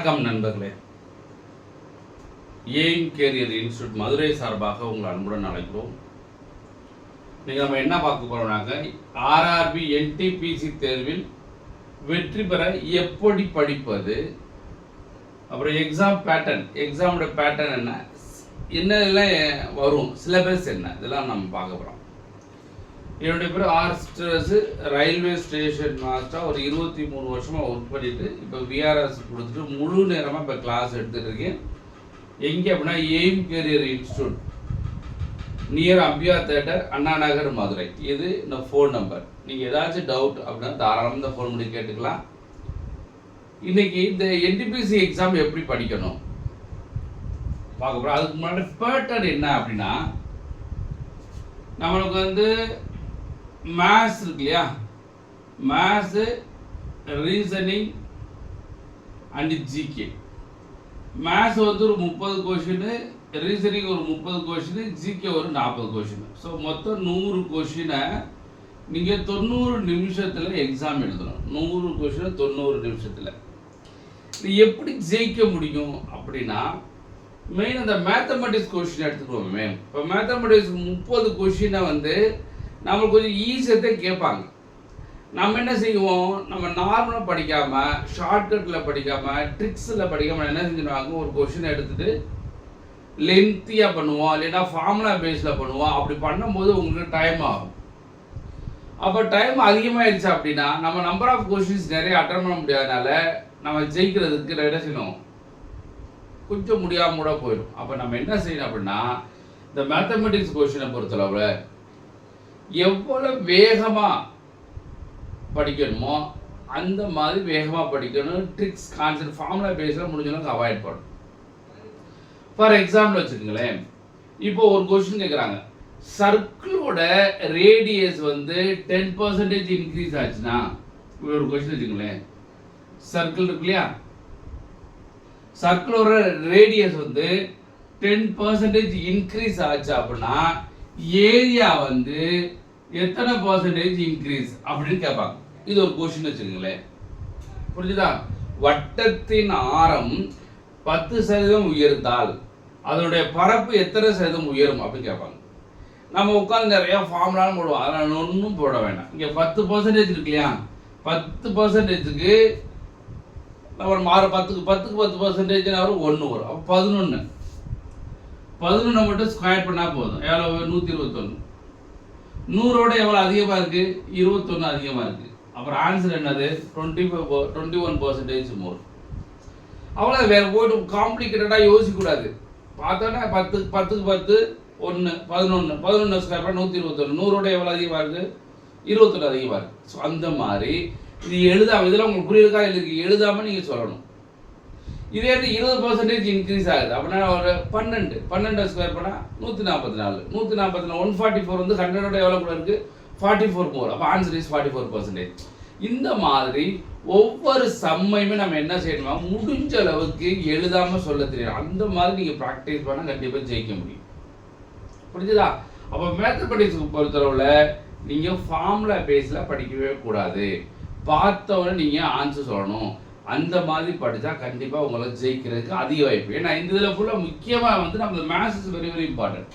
வணக்கம் நண்பர்களே. Aim career institute Madurai சார்பாக உங்கள் அன்புடன் அழைக்கிறோம். நீங்கள் நம்ம என்ன பார்க்க போகிறோம்னாக்க, ஆர்ஆர்பி என்டிபிசி தேர்வில் வெற்றி பெற எப்படி படிப்பது, அப்புறம் எக்ஸாம் பேட்டர்ன், எக்ஸாமோட பேட்டர்ன் என்னெல்லாம் வரும், சிலபஸ் என்ன, இதெல்லாம் நம்ம பார்க்க போகிறோம். என்னுடைய பேர் ஆர் ஸ்ட்ரெஸ், ரயில்வே ஸ்டேஷன் மாஸ்டராக ஒரு 23 வருஷமாக ஒர்க் பண்ணிவிட்டு இப்போ விஆர்எஸ் கொடுத்துட்டு முழு நேரமாக இப்போ கிளாஸ் எடுத்துகிட்டு இருக்கேன். எங்கே அப்படின்னா aim career institute, near Ambiya theatre, Anna Nagar, Madurai. இது இந்த ஃபோன் நம்பர். நீங்கள் ஏதாச்சும் டவுட் அப்படின்னா தாராளமாக இந்த ஃபோன் பண்ணி கேட்டுக்கலாம். இன்றைக்கி இந்த என்டிபிசி எக்ஸாம் எப்படி படிக்கணும் பார்க்க போகிறோம். அதுக்கு முன்னாடி பேட்டர்ன் என்ன அப்படின்னா, நம்மளுக்கு மேத்ஸ் இருக்கு இல்லையா, maths, reasoning and GK. Maths ஒரு 30 கொஷினு, ரீசனிங் ஒரு 30 கொஷினு, ஜிகே ஒரு 40 கொஷின். ஸோ மொத்தம் 100 கொஷினை நீங்கள் 90 நிமிஷத்தில் எக்ஸாம் எழுதணும். 100 கொஷினை 90 நிமிஷத்தில். இது எப்படி ஜெயிக்க முடியும் அப்படின்னா, மெயின் அந்த மேத்தமெட்டிக்ஸ் கொஷின் எடுத்துக்கோமே. இப்போ மேத்தமெட்டிக்ஸ் 30 கொஷினை நம்மளுக்கு கொஞ்சம் ஈஸியாக கேட்பாங்க. நம்ம என்ன செய்வோம், நம்ம நார்மலாக படிக்காமல், ஷார்ட்கட்டில் படிக்காமல், ட்ரிக்ஸில் படிக்காமல் என்ன செஞ்சுருவாங்க, ஒரு கொஷினை எடுத்துகிட்டு லென்த்தியாக பண்ணுவோம், இல்லைன்னா ஃபார்முலா பேஸில் பண்ணுவோம். அப்படி பண்ணும்போது உங்களுக்கு டைம் ஆகும். அப்போ டைம் அதிகமாகிடுச்சு அப்படின்னா நம்ம நம்பர் ஆஃப் கொஷின்ஸ் நிறைய அட்டன் பண்ண முடியாதனால நம்ம ஜெயிக்கிறதுக்கு என்ன செய்யணும், கொஞ்சம் முடியாமல் கூட போயிடும். அப்போ நம்ம என்ன செய்யணும் அப்படின்னா, இந்த மேத்தமெட்டிக்ஸ் கொஷினை பொறுத்தளவில் எவ்வளோ வேகமாக படிக்கணுமோ அந்த மாதிரி வேகமாக படிக்கணும். ட்ரிக்ஸ், கான்செப்ட், ஃபார்முலா பேஸில் முடிஞ்சளவுக்கு அவாய்ட் பண்ணணும். ஃபார் எக்ஸாம்பிள் வச்சுக்கோங்களேன், இப்போ ஒரு கொஸ்டின் கேட்குறாங்க, சர்க்கிளோட ரேடியஸ் 10% இன்க்ரீஸ் ஆச்சுன்னா, ஒரு கொஸ்டின் வச்சுக்கோங்களேன், சர்க்கிள் இருக்கு இல்லையா, சர்க்கிளோட ரேடியஸ் 10% இன்க்ரீஸ் ஆச்சு அப்படின்னா ஏரியா எத்தனை பர்சன்டேஜ் இன்க்ரீஸ் அப்படின்னு கேட்பாங்க. இது ஒரு கொஸ்டின் வச்சுக்கோங்களேன், புரிஞ்சுதா? வட்டத்தின் ஆரம் 10% உயர்ந்தால் அதனுடைய பரப்பு எத்தனை சதவீதம் உயரும் அப்படின்னு கேட்பாங்க. நம்ம உட்காந்து நிறைய ஃபார்முலான்னு போடுவோம், அதனால் ஒன்றும் போட வேண்டாம். இங்கே 10% இருக்கு இல்லையா, 10%க்கு நம்ம மாற 10க்கு 10% வரும், 1 வரும். அப்போ 11 மட்டும் ஸ்கொயர் பண்ணால் போதும். எவ்வளோ? 121. 100ஓட எவ்வளோ அதிகமாக இருக்குது? 21 அதிகமாக இருக்குது. அப்புறம் ஆன்சர் என்னது? 21% மோர். அவ்வளோ வேறு போய்ட்டு காம்ப்ளிகேட்டடாக யோசிக்கக்கூடாது. பார்த்தோன்னா 10க்கு 10 1 11 ஸ்கொயர் பண்ணால் 121. 100ஓட எவ்வளோ அதிகமாக இருக்குது? 21 அதிகமாக இருக்குது. ஸோ அந்த மாதிரி இது எழுதாமல், இதெல்லாம் உங்களுக்கு புரியுதுக்கா? எழுதாமல் நீங்கள் சொல்லணும். இதே 20% இன்க்ரீஸ் ஆகுது அப்படின்னா ஒரு 12 ஸ்கொயர் பண்ணால் 144. 144 144 எவ்வளோ கூட இருக்குது? 44 மோர். அப்போ ஆன்சர் இஸ் 44%. இந்த மாதிரி ஒவ்வொரு சம்மையுமே நம்ம என்ன செய்யணுமா, முடிஞ்ச அளவுக்கு எழுதாமல் சொல்ல தெரியும். அந்த மாதிரி நீங்கள் ப்ராக்டிஸ் பண்ணால் கண்டிப்பாக ஜெயிக்க முடியும். புரிஞ்சுதா? அப்போ மேத்தமெட்டிக்ஸுக்கு பொறுத்தளவில் நீங்கள் ஃபார்முலா பேஸில் படிக்கவே கூடாது. பார்த்தவொடனே நீங்கள் ஆன்சர் சொல்லணும். அந்த மாதிரி படித்தா கண்டிப்பாக உங்களுக்கு ஜெயிக்கிறதுக்கு அதிக வாய்ப்பு. ஏன்னா இந்த இதில் ஃபுல்லாக முக்கியமாக நம்ம maths is very very important.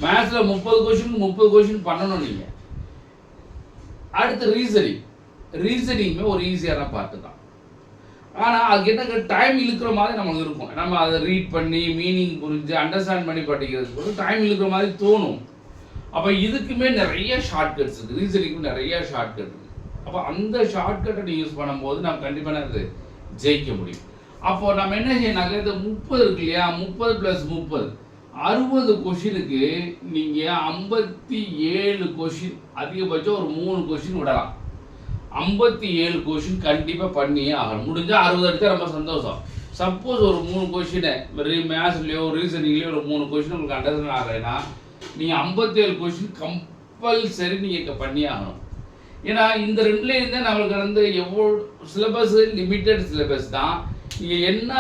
மேத்ஸில் 30 கொஷின் பண்ணணும் நீங்கள். அடுத்து ரீசனிங்குமே ஒரு ஈஸியான பார்ட்டு தான். ஆனால் அதுக்கு என்ன டைம் இழுக்கிற மாதிரி நமக்கு இருக்கும். நம்ம அதை ரீட் பண்ணி மீனிங் புரிஞ்சு அண்டர்ஸ்டாண்ட் பண்ணி படிக்கிறதுக்கு டைம் இழுக்கிற மாதிரி தோணும். அப்போ இதுக்குமே நிறைய ஷார்ட்கட்ஸ் இருக்குது. ரீசனிங்கும் நிறைய ஷார்ட்கட் இருக்குது. அப்போ அந்த ஷார்ட்கட்டை நீ யூஸ் பண்ணும்போது நம்ம கண்டிப்பாக ஜெயிக்க முடியும். அப்போது நம்ம என்ன செய்யணாங்க, இந்த 30 இருக்கு இல்லையா, 30 + 30 60 கொஷினுக்கு நீங்கள் 57 கொஷின், அதிகபட்சம் ஒரு 3 கொஷின் விடலாம். 57 கொஷின் கண்டிப்பாக பண்ணியே ஆகணும். முடிஞ்சால் 60 எடுத்தால் ரொம்ப சந்தோஷம். சப்போஸ் ஒரு 3 கொஷினை மேத்ஸ்லேயோ ரீசனிங்லேயோ ஒரு 3 கொஷின் உங்களுக்கு அண்டர்ஸ்டாண்ட் ஆகலைன்னா நீங்கள் 57 கொஷின் கம்பல்சரி நீங்கள் பண்ணியே ஆகணும். ஏன்னா இந்த ரெண்டுலேருந்து நம்மளுக்கு எவ்வளோ சிலபஸ் லிமிட்டட் சிலபஸ் தான். நீங்கள் என்ன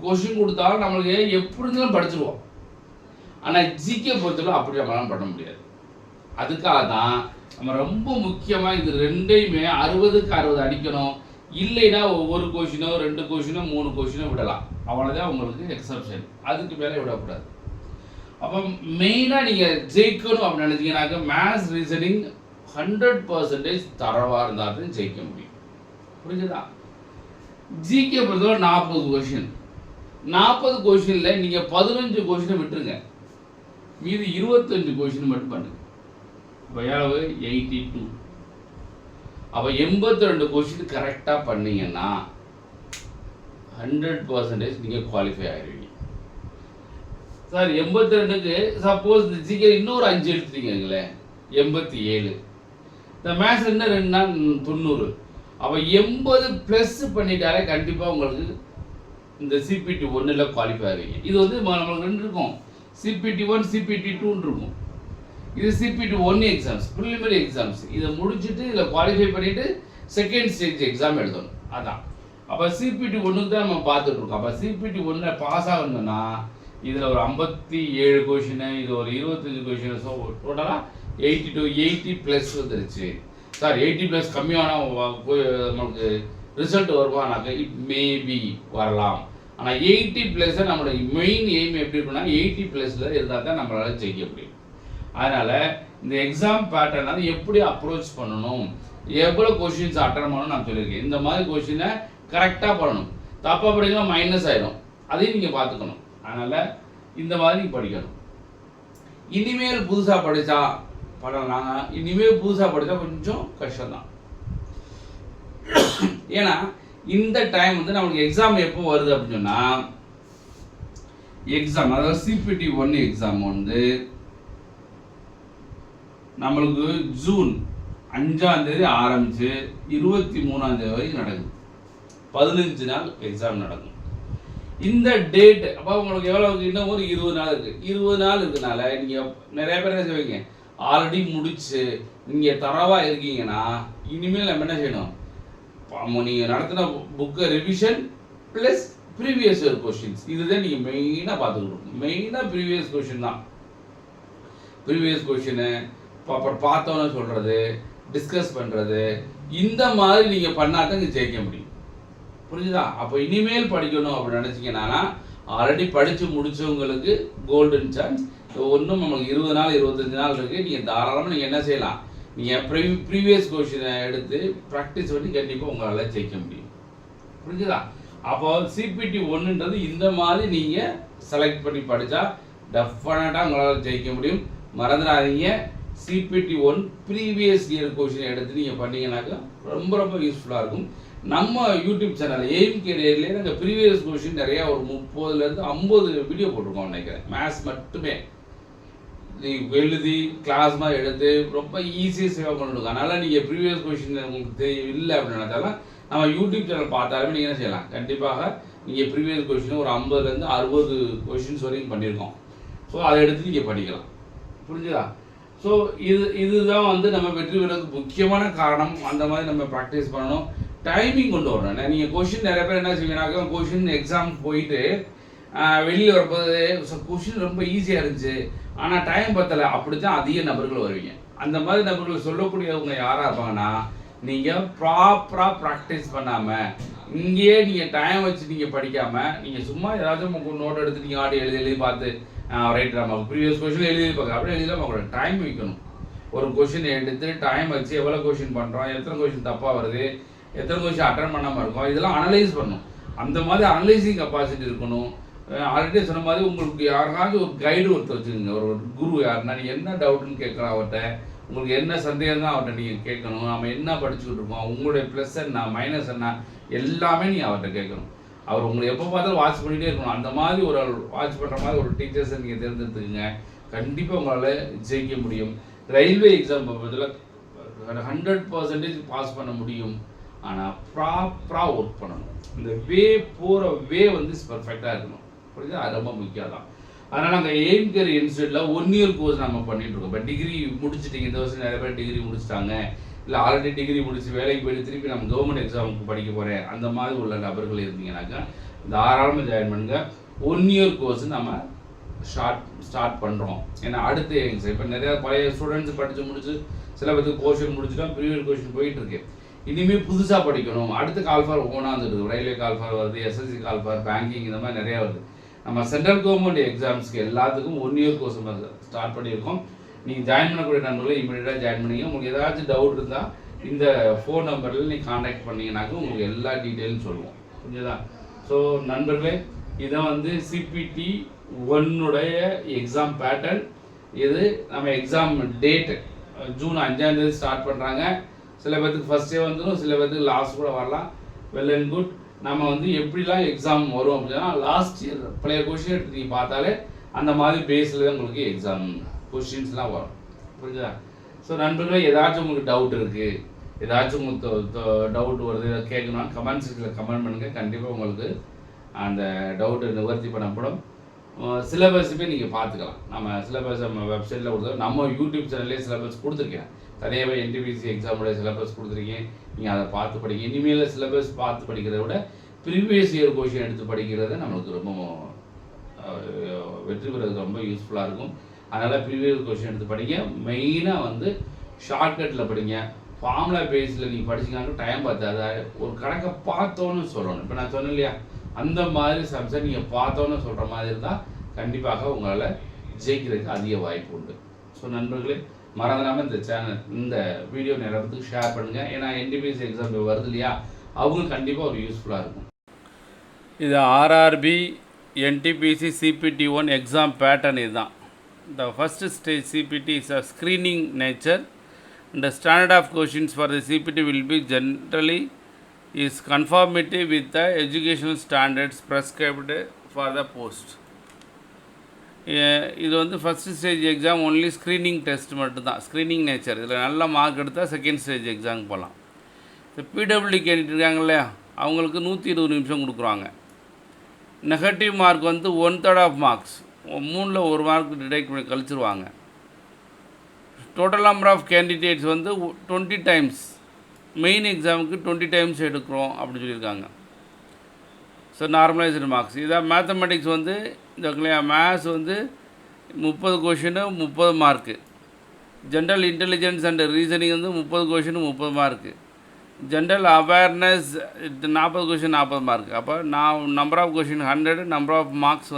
கொஷின் கொடுத்தாலும் நம்மளுக்கு எப்படி இருந்தாலும் படிச்சிருவோம். ஆனால் ஜிகே பொறுத்தவரை அப்படி நம்மளால பண்ண முடியாது. அதுக்காக தான் நம்ம ரொம்ப முக்கியமாக இது ரெண்டையுமே 60க்கு 60 அடிக்கணும். இல்லைன்னா ஒவ்வொரு கொஷினோ 2 கொஷினோ 3 கொஷினோ விடலாம், அவ்வளோதான் உங்களுக்கு எக்ஸப்ஷன். அதுக்கு மேலே விடக்கூடாது. அப்போ மெயினாக நீங்கள் ஜெயிக்கணும் அப்படின்னு நினச்சிங்கனாக்க மேத்ஸ் ரீசனிங் 100% தரவாக இருந்தால் தான் ஜெயிக்க முடியும். புரிஞ்சுதா? ஜிகே பொறுத்தவரை 40 கொஷின். 40 கொஷினில் நீங்கள் 15 கொஷினை விட்டுருங்க, மீது 25 கொஷின் மட்டும் பண்ணுங்க. அப்போ எவ்வளவு? 82. அப்போ 82 கொஷின் கரெக்டாக பண்ணீங்கன்னா 100% நீங்கள் குவாலிஃபை ஆகிடுவீங்க. சார் 82க்கு சப்போஸ் இந்த ஜிகே இன்னொரு 5 எடுத்துட்டீங்களே 87, இந்த மேத்ஸ் என்ன 2 நாள் 90. அப்போ 80+ பண்ணிட்டாலே கண்டிப்பாக உங்களுக்கு இந்த CPT 1ல் குவாலிஃபை ஆகிடுவீங்க. இது வந்து நம்மளுக்கு 2 இருக்கும், CPT 1 CPT 2 இருக்கும். இது CPT 1 எக்ஸாம்ஸ், ப்ரிலிமினரி எக்ஸாம்ஸ். இதை முடிச்சுட்டு இதில் குவாலிஃபை பண்ணிவிட்டு செகண்ட் ஸ்டேஜ் எக்ஸாம் எழுதணும். அதான் அப்போ CPT 1க்கு தான் நம்ம பார்த்துட்ருக்கோம். அப்போ CPT 1ல் பாஸ் ஆகணும்னா இதில் ஒரு 57 கொஷினு, இது ஒரு 25 கொஷின், ஸோ டோட்டலாக 80+ வந்துருச்சு. சார் 80+ கம்மியான நமக்கு ரிசல்ட் வருவானாக்க இட் மேபி வரலாம். ஆனால் 80+ நம்மளோட மெயின் எய்ம் எப்படி இருக்குன்னா 80+ இருந்தால் தான் நம்மளால் ஜெயிக்க முடியும். அதனால் இந்த எக்ஸாம் பேட்டர்ன் அது எப்படி அப்ரோச் பண்ணணும், எவ்வளோ கொஷின்ஸ் அட்டன் பண்ணணும் நான் சொல்லியிருக்கேன். இந்த மாதிரி கொஷினை கரெக்டாக பண்ணணும், தப்பாக படிக்கணும் மைனஸ் ஆகிடும், அதையும் நீங்கள் பார்த்துக்கணும். அதனால் இந்த மாதிரி நீங்கள் படிக்கணும். இனிமேல் புதுசாக படித்தா பண்ணலாங்க, இனிமேல் புதுசாக படித்தா கொஞ்சம் கஷ்டம்தான். ஏன்னா இந்த டைம் வந்து நம்மளுக்கு எக்ஸாம் எப்போ வருது அப்படின்னு சொன்னால், எக்ஸாம் அதாவது CPT 1 எக்ஸாம் வந்து நம்மளுக்கு ஜூன் 5ஆம் தேதி ஆரம்பித்து 23ஆம் தேதி வரைக்கும் நடக்குது. 15 நாள் எக்ஸாம் நடக்கும். இந்த டேட் அப்போ உங்களுக்கு எவ்வளோ இன்னும் ஒரு 20 நாள் இருக்குது. 20 நாள் இருக்கிறதுனால நீங்கள் நிறைய பேர் என்ன செய்வீங்க, ஆல்ரெடி முடிச்சு நீங்கள் தரவாக இருக்கீங்கன்னா இனிமேல் நம்ம என்ன செய்யணும், நீங்கள் நடத்தின புக்கை revision plus previous year questions, இதுதான் நீங்கள் மெயினாக பார்த்துக்கிட்டு. மெயினாக ப்ரீவியஸ் கொஷின் தான். ப்ரீவியஸ் கொஷினு அப்புறம் பார்த்தோன்னு சொல்கிறது, டிஸ்கஸ் பண்ணுறது, இந்த மாதிரி நீங்கள் பண்ணால் தான் ஜெயிக்க முடியும். புரிஞ்சுதா? அப்போ இனிமேல் படிக்கணும் அப்படின்னு நினச்சிங்கன்னா ஆல்ரெடி படித்து முடித்தவங்களுக்கு கோல்டன் சான்ஸ். ஒன்றும் நம்மளுக்கு 20 நாள் 25 நாள் இருக்குது. நீங்கள் தாராளமாக நீங்கள் என்ன செய்யலாம், நீங்கள் ப்ரீவியஸ் கொஷினை எடுத்து ப்ராக்டிஸ் பண்ணி கண்டிப்பாக உங்களால் ஜெயிக்க முடியும். புரிஞ்சுதா? அப்போ CPT 1ன்றது இந்த மாதிரி நீங்கள் செலக்ட் பண்ணி படித்தா டெஃபினட்டாக உங்களால் ஜெயிக்க முடியும். மறந்துடாதீங்க, CPT 1 ப்ரீவியஸ் இயர் கொஷினை எடுத்து நீங்கள் பண்ணிங்கனாக்கா ரொம்ப ரொம்ப யூஸ்ஃபுல்லாக இருக்கும். நம்ம யூடியூப் சேனல் எய்ம் கேரியர்லேயே நாங்கள் ப்ரீவியஸ் கொஷின் நிறையா ஒரு 30லேருந்து 50 வீடியோ போட்டிருக்கோம் நினைக்கிறேன். மேத்ஸ் மட்டுமே எழுதி கிளாஸ் மாதிரி எடுத்து ரொம்ப ஈஸியாக சேவ் பண்ணிவிடுங்க. அதனால் நீங்கள் ப்ரீவியஸ் கொஷின் உங்களுக்கு இல்லை அப்படின்னு நினைச்சாலும் நம்ம யூடியூப் சேனல் பார்த்தாலுமே நீங்கள் என்ன செய்யலாம், கண்டிப்பாக நீங்கள் ப்ரீவியஸ் கொஷின் ஒரு 50லேருந்து 60 கொஷின்ஸ் வரைக்கும் பண்ணியிருக்கோம். ஸோ அதை எடுத்து நீங்கள் படிக்கலாம். புரிஞ்சுதா? ஸோ இதுதான் வந்து நம்ம வெற்றி பெறதுக்கு முக்கியமான காரணம். அந்த மாதிரி நம்ம ப்ராக்டிஸ் பண்ணணும், டைமிங் கொண்டு வரணும். நீங்கள் கொஷின் நிறைய பேர் என்ன செய்வீங்கன்னாக்கா, கொஷின் எக்ஸாம் போயிட்டு வெளியில் வரும்போது கொஷின் ரொம்ப ஈஸியாக இருந்துச்சு ஆனால் டைம் பத்தலை, அப்படி தான் அதிக நபர்கள் வருவீங்க. அந்த மாதிரி நபர்கள் சொல்லக்கூடியவங்க யாராக இருப்பாங்கன்னா, நீங்கள் ப்ராப்பராக ப்ராக்டிஸ் பண்ணாமல் இங்கேயே நீங்கள் டைம் வச்சு நீங்கள் படிக்காமல் நீங்கள் சும்மா ஏதாச்சும் நோட் எடுத்து நீங்கள் ஆடி எழுதி பார்த்து ரைட் நம்ம ப்ரீவியஸ் கொஷின் எழுதி பார்க்க அப்படி எழுதிலாம் உங்களோட டைம் வைக்கணும். ஒரு கொஷின் எடுத்து டைம் வச்சு எவ்வளோ கொஷின் பண்ணுறோம், எத்தனை கொஷின் தப்பாக வருது, எத்தனை கொஷின் அட்டன் பண்ணாமல் இருக்கும், இதெல்லாம் அனலைஸ் பண்ணணும். அந்த மாதிரி அனலைசிங் கெப்பாசிட்டி இருக்கணும். ஆல்ரெடி சொன்ன மாதிரி உங்களுக்கு யாருக்காச்சும் ஒரு கைடு ஒருத்தர் வச்சுக்கோங்க, ஒரு குரு யாருன்னா நீங்கள் என்ன டவுட்டுன்னு கேட்கலாம் அவர்கிட்ட, உங்களுக்கு என்ன சந்தேகம் தான் அவர்கிட்ட நீங்கள் கேட்கணும். நம்ம என்ன படிச்சுக்கிட்டு இருக்கோம், உங்களுடைய ப்ளஸ் என்ன மைனஸ் என்ன எல்லாமே நீங்கள் அவர்கிட்ட கேட்கணும். அவர் உங்களை எப்போ பார்த்தாலும் வாட்ச் பண்ணிகிட்டே இருக்கணும். அந்த மாதிரி ஒரு வாட்ச் பண்ணுற மாதிரி ஒரு டீச்சர்ஸை நீங்கள் தேர்ந்தெடுத்துக்குங்க, கண்டிப்பாக உங்களால் ஜெயிக்க முடியும். ரயில்வே எக்ஸாம் பட்சத்தில் 100% பாஸ் பண்ண முடியும். ஆனால் ப்ராப்பராக ஒர்க் பண்ணணும். இந்த போகிற வே வந்து பர்ஃபெக்டாக இருக்கணும். புரியுது? அது ரொம்ப முக்கியம் தான். அதனால் நாங்கள் எய்ம் கேரியர் இன்ஸ்டியூட்டில் 1 இயர் கோர்ஸ் நம்ம பண்ணிகிட்ருக்கோம். இப்போ டிகிரி முடிச்சுட்டீங்க, இந்த வருஷம் நிறைய பேர் டிகிரி முடிச்சுட்டாங்க, இல்லை ஆல்ரெடி டிகிரி முடிச்சு வேலைக்கு போய்ட்டு திருப்பி நம்ம கவர்மெண்ட் எக்ஸாமுக்கு படிக்க போகிறேன், அந்த மாதிரி உள்ள நபர்கள் இருந்தீங்கன்னாக்கா தாராளமாக ஜாயின் பண்ணுங்க. 1 இயர் கோர்ஸ் நம்ம ஸ்டார்ட் பண்ணுறோம். ஏன்னா அடுத்த எக்ஸாம் இப்போ நிறையா பழைய ஸ்டூடெண்ட்ஸ் படித்து முடிச்சு சில பேருக்கு போர்ஷன் முடிச்சுட்டா ப்ரீவியஸ் கொஷின் போயிட்டுருக்கு. இனிமேல் புதுசாக படிக்கணும், அடுத்த கால்ஃபார் ஒவ்வொன்றா வந்துடுது. ரயில்வே கால்ஃபார் வருது, எஸ்எஸ்சி கால்ஃபார், பேங்கிங், இந்த மாதிரி நிறையா வருது. நம்ம சென்ட்ரல் கவர்மெண்ட் எக்ஸாம்ஸ்க்கு எல்லாத்துக்கும் 1 இயர் கோர்ஸ் ஸ்டார்ட் பண்ணியிருக்கோம். நீங்கள் ஜாயின் பண்ணக்கூடிய நண்பர்களை இமீடியட்டாக ஜாயின் பண்ணிங்க. உங்களுக்கு ஏதாச்சும் டவுட் இருந்தால் இந்த ஃபோன் நம்பரில் நீங்கள் கான்டாக்ட் பண்ணிங்கனாக்க உங்களுக்கு எல்லா டீட்டெயிலும் சொல்லுவோம். புரிஞ்சுதா? ஸோ நண்பர்களே, இதை சிபிடி 1 எக்ஸாம் பேட்டர்ன். இது நம்ம எக்ஸாம் டேட்டு ஜூன் 5 ஸ்டார்ட் பண்ணுறாங்க. சில பேர்த்துக்கு ஃபஸ்ட் டே வந்துடும், சில பேர்த்துக்கு லாஸ்ட் கூட வரலாம். Well and good. நம்ம எப்படிலாம் எக்ஸாம் வரும் அப்படின்னா, லாஸ்ட் இயர் பழைய கொஷின் எடுத்து நீங்கள் பார்த்தாலே அந்த மாதிரி பேஸில் தான் உங்களுக்கு எக்ஸாம் கொஷின்ஸ்லாம் வரும். புரிஞ்சுதா? ஸோ நண்பர்களே, ஏதாச்சும் உங்களுக்கு டவுட் இருக்குது, ஏதாச்சும் உங்களுக்கு டவுட் வருது, கேட்கணும், கமெண்ட் செக்ஷனில் கமெண்ட் பண்ணுங்கள். கண்டிப்பாக உங்களுக்கு அந்த டவுட்டு நிவர்த்தி பண்ணப்படும். சிலபஸுமே நீங்கள் பார்த்துக்கலாம். நம்ம சிலபஸ் நம்ம வெப்சைட்டில் கொடுத்துருக்கோம். நம்ம யூடியூப் சேனல்லே சிலபஸ் கொடுத்துருக்கேன். தனியாகவே என்டிபிசி எக்ஸாமுடைய சிலபஸ் கொடுத்துருக்கேன். நீங்கள் அதை பார்த்து படிங்க. இனிமேல் சிலபஸ் பார்த்து படிக்கிறத விட ப்ரீவியஸ் இயர் கொஷின் எடுத்து படிக்கிறது நம்மளுக்கு ரொம்ப வெற்றி பெறதுக்கு ரொம்ப யூஸ்ஃபுல்லாக இருக்கும். அதனால் ப்ரீவியஸ் கொஷின் எடுத்து படிங்க. மெயினாக ஷார்ட்கட்டில் படிங்க. ஃபார்முலா பேஸில் நீங்கள் படிச்சிங்கன்னா டைம் பார்த்தாது. ஒரு கணக்கை பார்த்தோன்னு சொல்லணும். இப்போ நான் சொன்னேன் இல்லையா, அந்த மாதிரி சம்ஸை நீங்கள் பார்த்தோன்னு சொல்கிற மாதிரி இருந்தால் கண்டிப்பாக உங்களால் ஜெயிக்கிறதுக்கு அதிக வாய்ப்பு உண்டு. ஸோ நண்பர்களே, மறந்துடாமல் இந்த சேனல், இந்த வீடியோ நிறைய பேருக்கு ஷேர் பண்ணுங்கள். ஏன்னா என்டிபிசி எக்ஸாம் வருது இல்லையா, அவங்களுக்கு கண்டிப்பாக ஒரு யூஸ்ஃபுல்லாக இருக்கும். இது RRB NTPC CBT 1 exam pattern. இதுதான் the first stage. CPT is a screening nature, and the standard of questions for the CPT will be generally is conformity with the educational standards prescribed for the post. இது first stage exam only screening test மட்டும்தான், screening nature. இதில் நல்ல mark எடுத்தால் second stage exam போகலாம். இப்போ PWD கேட்டுட்டு இருக்காங்க இல்லையா, அவங்களுக்கு 120 நிமிஷம் கொடுக்குறாங்க. நெகட்டிவ் மார்க் 1/3 ஆஃப் மார்க்ஸ், 3ல் 1 மார்க் டிடெக்ட் பண்ணி கழிச்சிருவாங்க. Total number of candidates 20 times, main எக்ஸாமுக்கு 20 டைம்ஸ் எடுக்கிறோம் அப்படின்னு சொல்லியிருக்காங்க. So normalised marks. இதான் மேத்தமெட்டிக்ஸ் இந்த maths 30 question 30 mark. General intelligence and reasoning 30 question 30 mark. General awareness 40 question 40 mark. அப்போ number of question 100, number of marks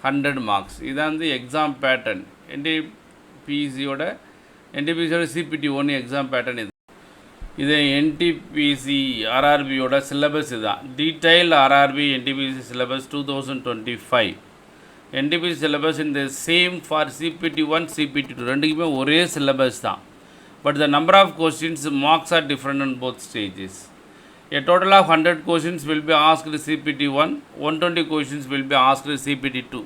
100 marks. இதான் exam pattern. என்டிபிசியோட CBT 1 exam pattern. இது என்டிபிசி ஆர்ஆர்பியோட சிலபஸ். இதுதான் detail RRB NTPC syllabus 2025. NTPC syllabus இந்த same for CBT 1 CBT 2 ரெண்டுக்குமே ஒரே சிலபஸ் தான். But the number of questions marks are different on both stages. A total of 100 questions will be asked CPT 1, 120 questions will be asked CPT 2.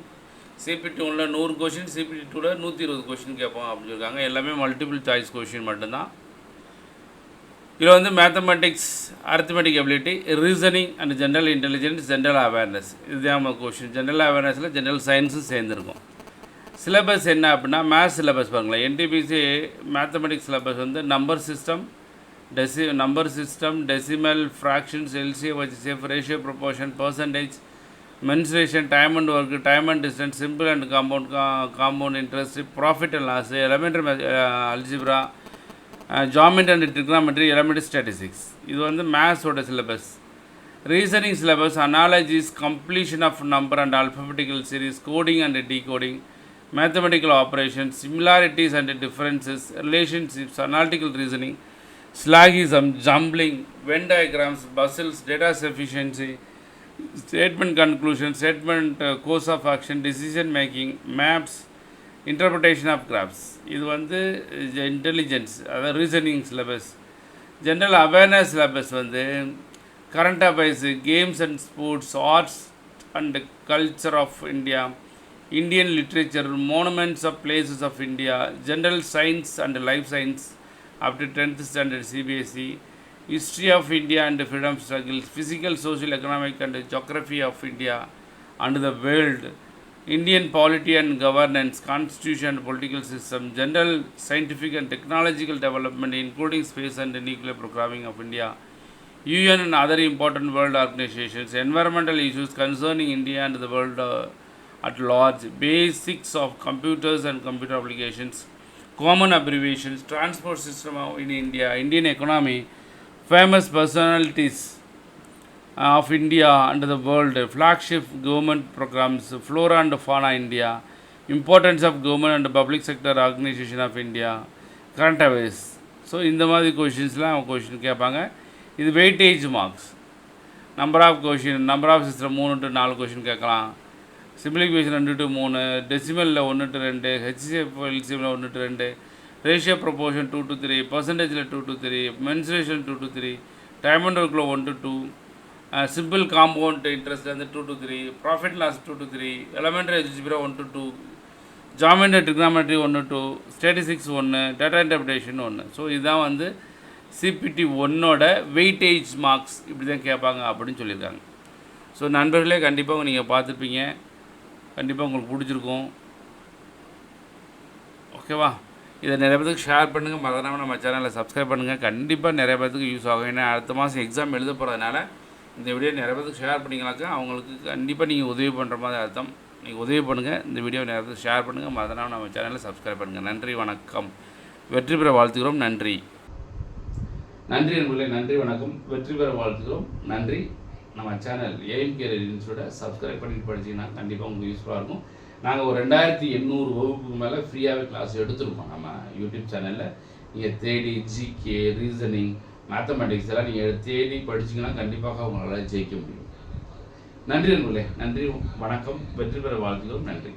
CPT 1ல 100 question, CPT 2ல 120 question கேட்போம் அப்படின்னு சொல்லியிருக்காங்க. எல்லாமே மல்டிபிள் சாய்ஸ் கொஷின் மட்டும்தான். இதில் mathematics, arithmetic ability, reasoning and general intelligence, general awareness, இதுதான் நம்ம கொஷின். ஜென்ரல் அவேர்னஸில் ஜென்ரல் சயின்ஸும் சேர்ந்துருக்கும். சிலபஸ் என்ன அப்படின்னா, மேத்ஸ் சிலபஸ் பாருங்களேன். NTPC mathematics syllabus number system, decimal, fractions, LCM, HCF, ratio, proportion, percentage, mensuration, time and work, time and distance, simple and compound interest, profit and loss, elementary algebra, geometry and trigonometry, elementary statistics. இது மேத்ஸோட சிலபஸ். Reasoning syllabus analogies, completion of number and alphabetical series, coding and decoding, mathematical operations, similarities and differences, relationships, analytical reasoning, syllogism, jumbling, Venn diagrams, puzzles, data sufficiency, statement conclusion, statement course of action, decision making, maps, interpretation of graphs. இது intelligence, அதாவது reasoning syllabus. General awareness syllabus current affairs, games and sports, arts and culture of India, Indian literature, monuments of places of India, general science and life science up to 10th standard CBSE, history of India and freedom struggles, physical, social, economic and geography of India and the world, Indian polity and governance, constitution and political system, general scientific and technological development including space and nuclear programming of India, UN and other important world organizations, environmental issues concerning India and the world at large, basics of computers and computer applications, common abbreviations, transport system in India, Indian economy, famous personalities of India and the world, flagship government programs, flora and fauna India, importance of government and public sector organization of India, current affairs. So இந்த மாதிரி கொஷின்ஸ்லாம் அவங்க question கேட்பாங்க. இது weightage marks. Number of question, number of system 3 to 4 question கேட்கலாம். Simplification 2 to 3, டெசிமலில் 1 to 2, HCF எல்சிஎம்மில் 1 to 2, ratio proportion 2 to 3, பர்சன்டேஜில் 2 to 3, mensuration 2 to 3, time and ஒர்க்கில் 1 to 2, சிம்பிள் காம்பவுண்ட் இன்ட்ரெஸ்ட் வந்து 2 to 3, profit loss 2 to 3, elementary algebra 1 to 2, geometry trigonometry 1 to 2, statistics 1, data interpretation 1. So இதுதான் வந்து CPT 1ஓட weightage marks. இப்படி தான் கேட்பாங்க அப்படின்னு சொல்லியிருக்காங்க. ஸோ நண்பர்களே, கண்டிப்பாக நீங்கள் பார்த்துருப்பீங்க, கண்டிப்பாக உங்களுக்கு பிடிச்சிருக்கும். ஓகேவா? இதை நிறைய பேருக்கு ஷேர் பண்ணுங்கள், மறக்காம நம்ம சேனலில் சப்ஸ்கிரைப் பண்ணுங்கள். கண்டிப்பாக நிறைய பேருக்கு யூஸ் ஆகும். ஏன்னா அடுத்த மாதம் எக்ஸாம் எழுத போகிறதுனால இந்த வீடியோ நிறைய பேருக்கு ஷேர் பண்ணிங்கனாக்கா அவங்களுக்கு கண்டிப்பாக நீங்கள் உதவி பண்ணுற மாதிரி அர்த்தம். நீங்கள் உதவி பண்ணுங்கள், இந்த வீடியோ நிறைய பேருக்கு ஷேர் பண்ணுங்கள், மறக்காம நம்ம சேனலில் சப்ஸ்கிரைப் பண்ணுங்கள். நன்றி, வணக்கம். வெற்றி பெற வாழ்த்துக்கிறோம். நன்றி நண்பர்களே, நன்றி, வணக்கம். வெற்றி பெற வாழ்த்துக்கிறோம். நன்றி. நம்ம சேனல் எய்ம் கேரியர் இன்ஸ்டியூட்டை சப்ஸ்கிரைப் பண்ணிட்டு படிச்சிங்கன்னா கண்டிப்பாக உங்களுக்கு யூஸ்ஃபுல்லாக இருக்கும். நாங்கள் ஒரு 2800 வகுப்புக்கு மேலே ஃப்ரீயாகவே கிளாஸ் எடுத்துருக்கோம் நம்ம யூடியூப் சேனலில். நீங்கள் தேடி ஜிகே, ரீசனிங், மேத்தமெட்டிக்ஸ் எல்லாம் நீங்கள் தேடி படிச்சிங்கன்னா கண்டிப்பாக உங்களால் ஜெயிக்க முடியும். நன்றி நண்பர்களே, நன்றி, வணக்கம். வெற்றி பெற வாழ்த்துக்கிறோம். நன்றி.